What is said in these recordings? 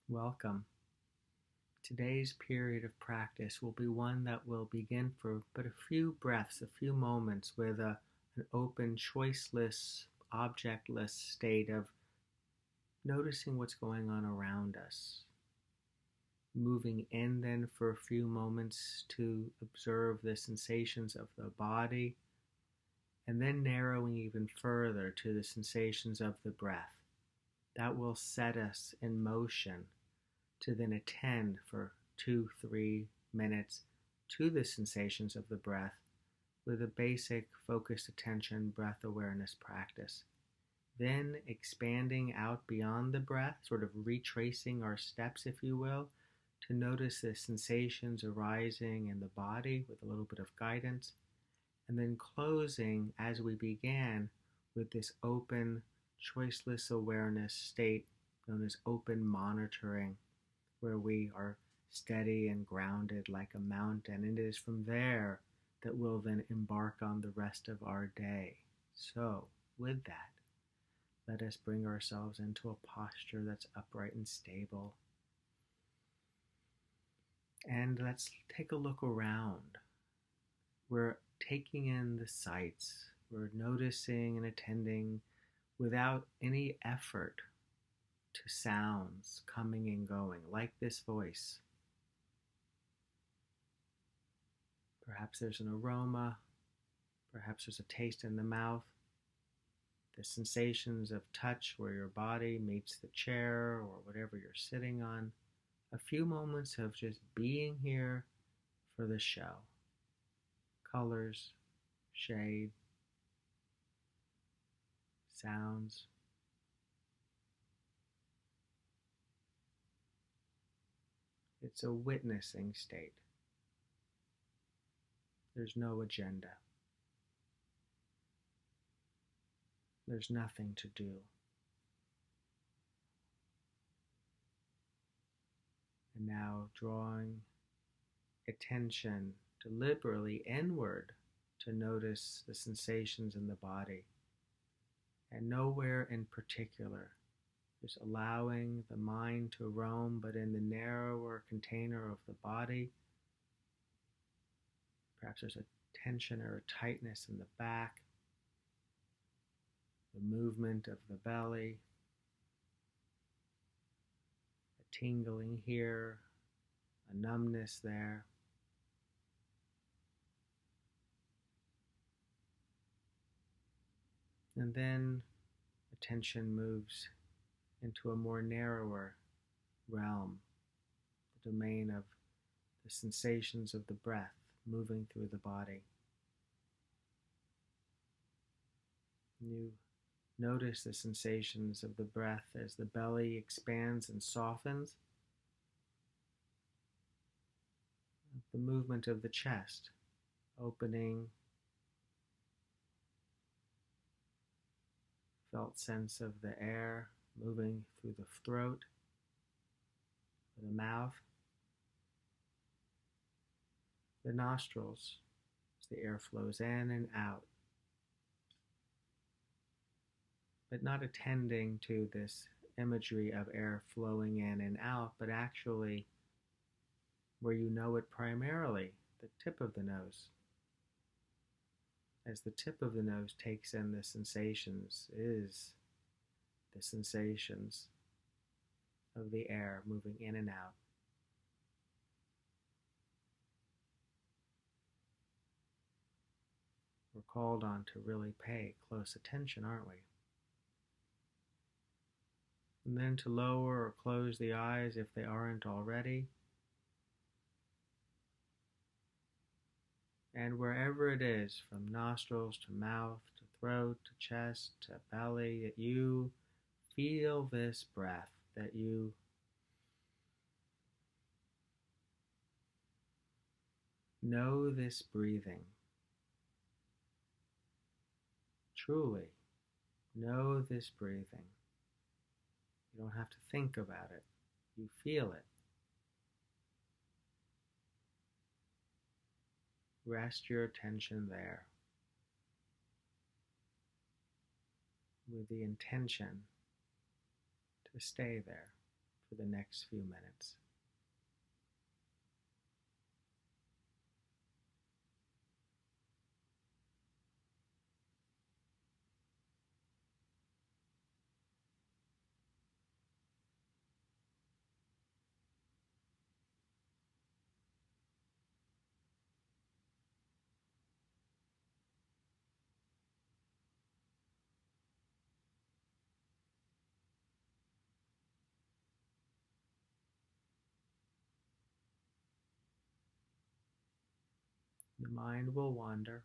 Welcome. Today's period of practice will be one that will begin for but a few breaths, a few moments with an open, choiceless, objectless state of noticing what's going on around us. Moving in then for a few moments to observe the sensations of the body, and then narrowing even further to the sensations of the breath. That will set us in motion to then attend for 2-3 minutes to the sensations of the breath with a basic focused attention breath awareness practice. Then expanding out beyond the breath, sort of retracing our steps, if you will, to notice the sensations arising in the body with a little bit of guidance, and then closing as we began with this open, choiceless awareness state known as open monitoring, where we are steady and grounded like a mountain. And it is from there that we'll then embark on the rest of our day. So, with that, let us bring ourselves into a posture that's upright and stable. And let's take a look around. We're taking in the sights. We're noticing and attending without any effort to sounds coming and going, like this voice. Perhaps there's an aroma, perhaps there's a taste in the mouth, the sensations of touch where your body meets the chair or whatever you're sitting on. A few moments of just being here for the show. Colors, shade, sounds. It's a witnessing state. There's no agenda. There's nothing to do. And now drawing attention deliberately inward to notice the sensations in the body. And nowhere in particular. Just allowing the mind to roam, but in the narrower container of the body. Perhaps there's a tension or a tightness in the back, the movement of the belly, a tingling here, a numbness there. And then attention moves into a more narrower realm, the domain of the sensations of the breath moving through the body. You notice the sensations of the breath as the belly expands and softens, the movement of the chest, opening, felt sense of the air moving through the throat, the mouth, the nostrils as the air flows in and out. But not attending to this imagery of air flowing in and out, but actually where you know it primarily, the tip of the nose. As the tip of the nose takes in the sensations, is the sensations of the air moving in and out. We're called on to really pay close attention, aren't we? And then to lower or close the eyes if they aren't already. And wherever it is, from nostrils to mouth, to throat, to chest, to belly, that you feel this breath, that you know this breathing. Truly know this breathing. You don't have to think about it. You feel it. Rest your attention there with the intention to stay there for the next few minutes. The mind will wander.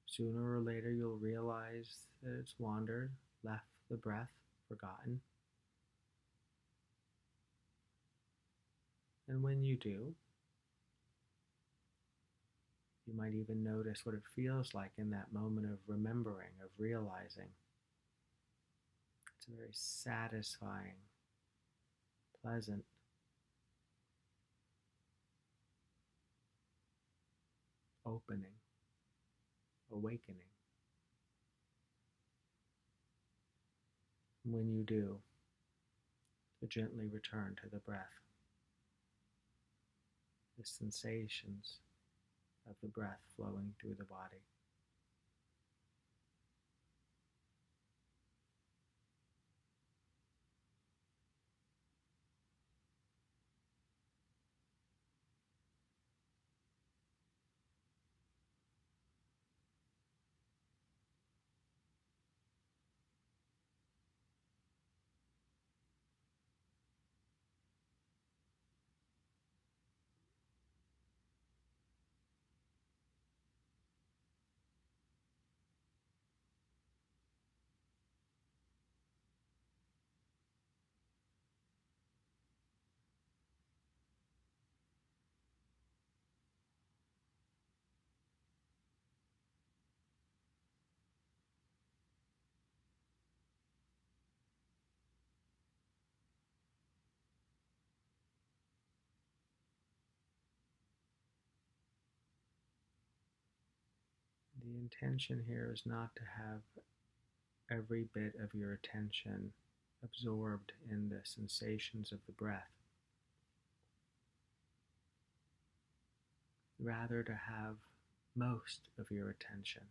Sooner or later, you'll realize that it's wandered, left the breath, forgotten. And when you do, you might even notice what it feels like in that moment of remembering, of realizing. It's a very satisfying, pleasant, opening, awakening. When you do, to gently return to the breath, the sensations of the breath flowing through the body. The intention here is not to have every bit of your attention absorbed in the sensations of the breath. Rather, to have most of your attention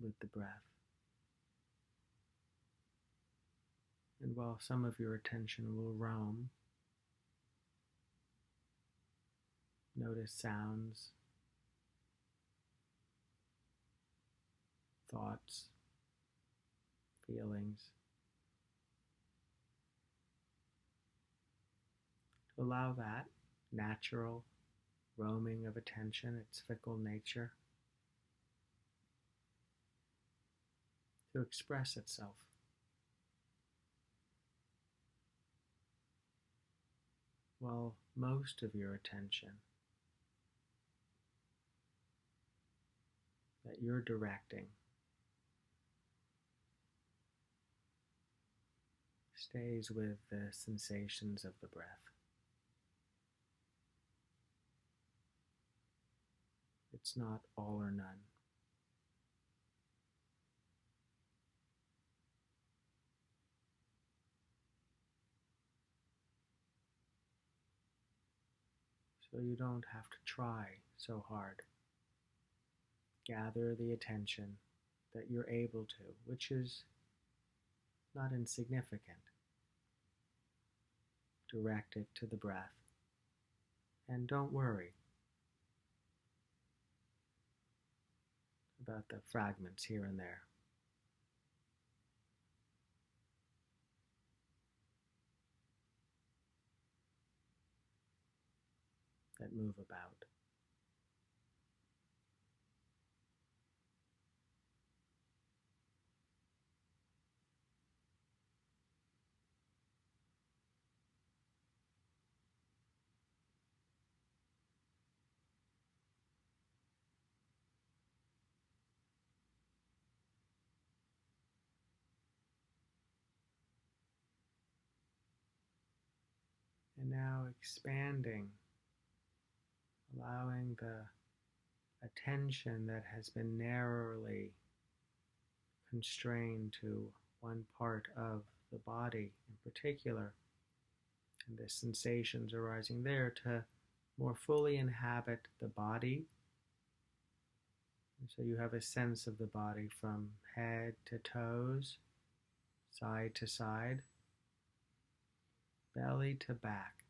with the breath. And while some of your attention will roam, notice sounds, thoughts, feelings. To allow that natural roaming of attention, its fickle nature, to express itself. While most of your attention that you're directing stays with the sensations of the breath. It's not all or none. So you don't have to try so hard. Gather the attention that you're able to, which is not insignificant. Direct it to the breath. And don't worry about the fragments here and there. That move about. And now expanding, allowing the attention that has been narrowly constrained to one part of the body in particular, and the sensations arising there, to more fully inhabit the body. And so you have a sense of the body from head to toes, side to side, belly to back.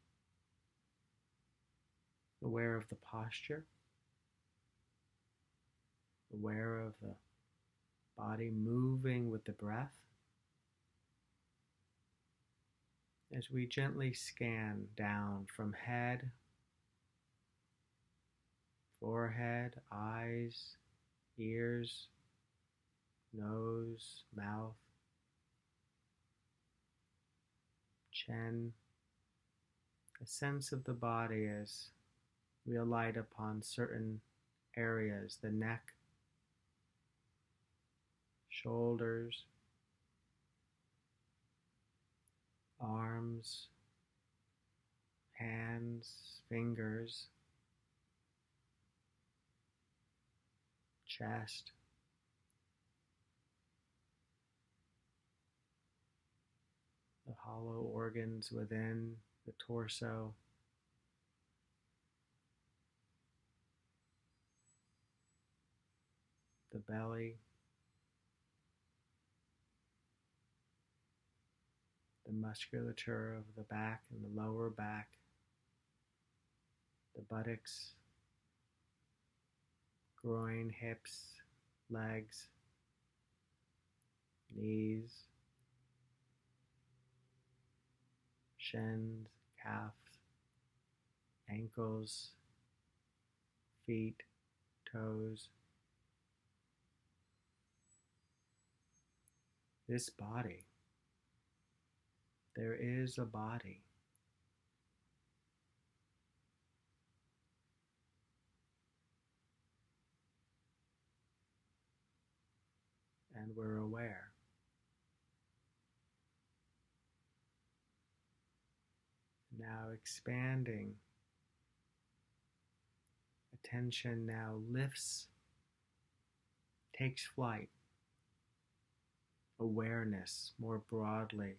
Aware of the posture, aware of the body moving with the breath. As we gently scan down from head, forehead, eyes, ears, nose, mouth, chin, a sense of the body as we alight upon certain areas, the neck, shoulders, arms, hands, fingers, chest, the hollow organs within the torso, the belly, the musculature of the back and the lower back, the buttocks, groin, hips, legs, knees, shins, calves, ankles, feet, toes. This body, there is a body. And we're aware. Now expanding, attention now lifts, takes flight, awareness more broadly.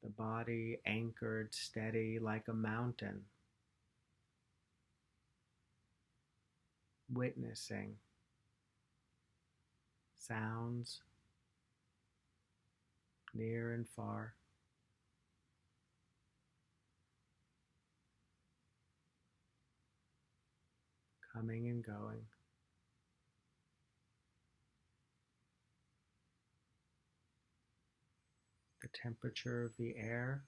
The body anchored steady like a mountain, witnessing sounds near and far, coming and going. The temperature of the air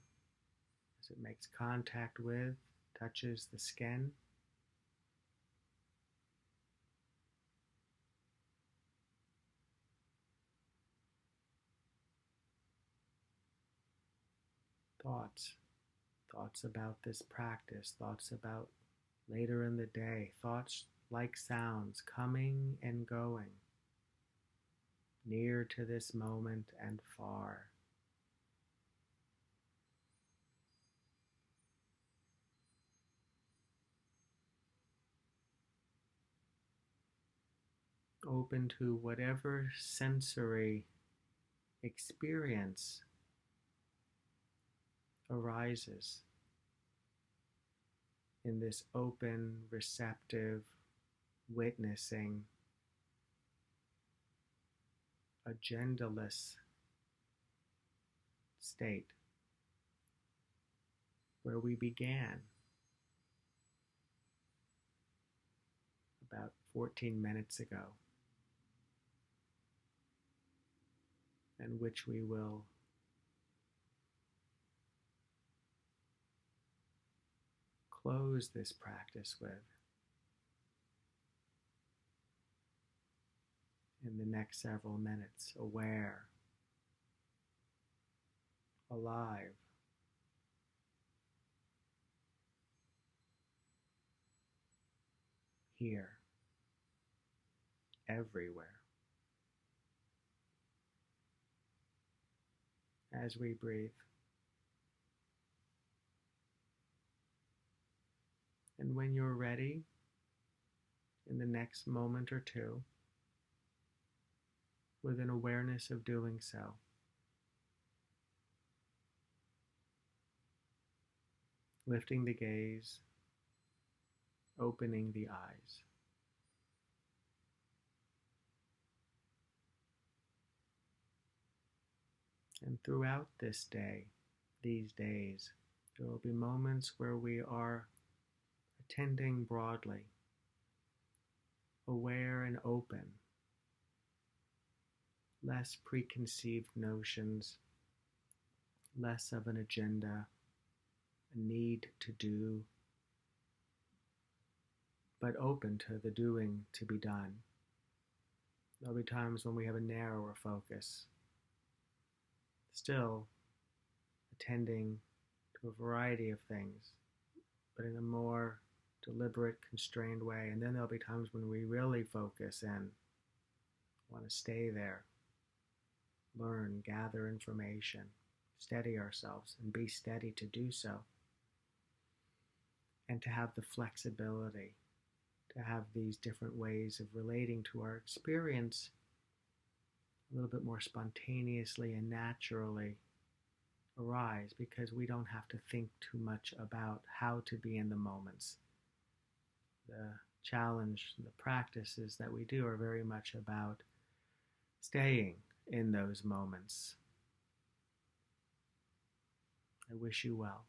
as it makes contact with, touches the skin. Thoughts about this practice, thoughts about later in the day, thoughts like sounds coming and going, near to this moment and far. Open to whatever sensory experience arises in this open, receptive, witnessing, agendaless state where we began about 14 minutes ago, and which we will close this practice with in the next several minutes, aware, alive, here, everywhere. As we breathe, And when you're ready, in the next moment or two, with an awareness of doing so, lifting the gaze, opening the eyes. And throughout this day, these days, there will be moments where we are attending broadly, aware and open, less preconceived notions, less of an agenda, a need to do, but open to the doing to be done. There'll be times when we have a narrower focus, still attending to a variety of things, but in a more deliberate, constrained way. And then there'll be times when we really focus in, want to stay there, learn, gather information, steady ourselves, and be steady to do so. And to have the flexibility, to have these different ways of relating to our experience a little bit more spontaneously and naturally arise, because we don't have to think too much about how to be in the moments. The challenge, the practices that we do are very much about staying in those moments. I wish you well.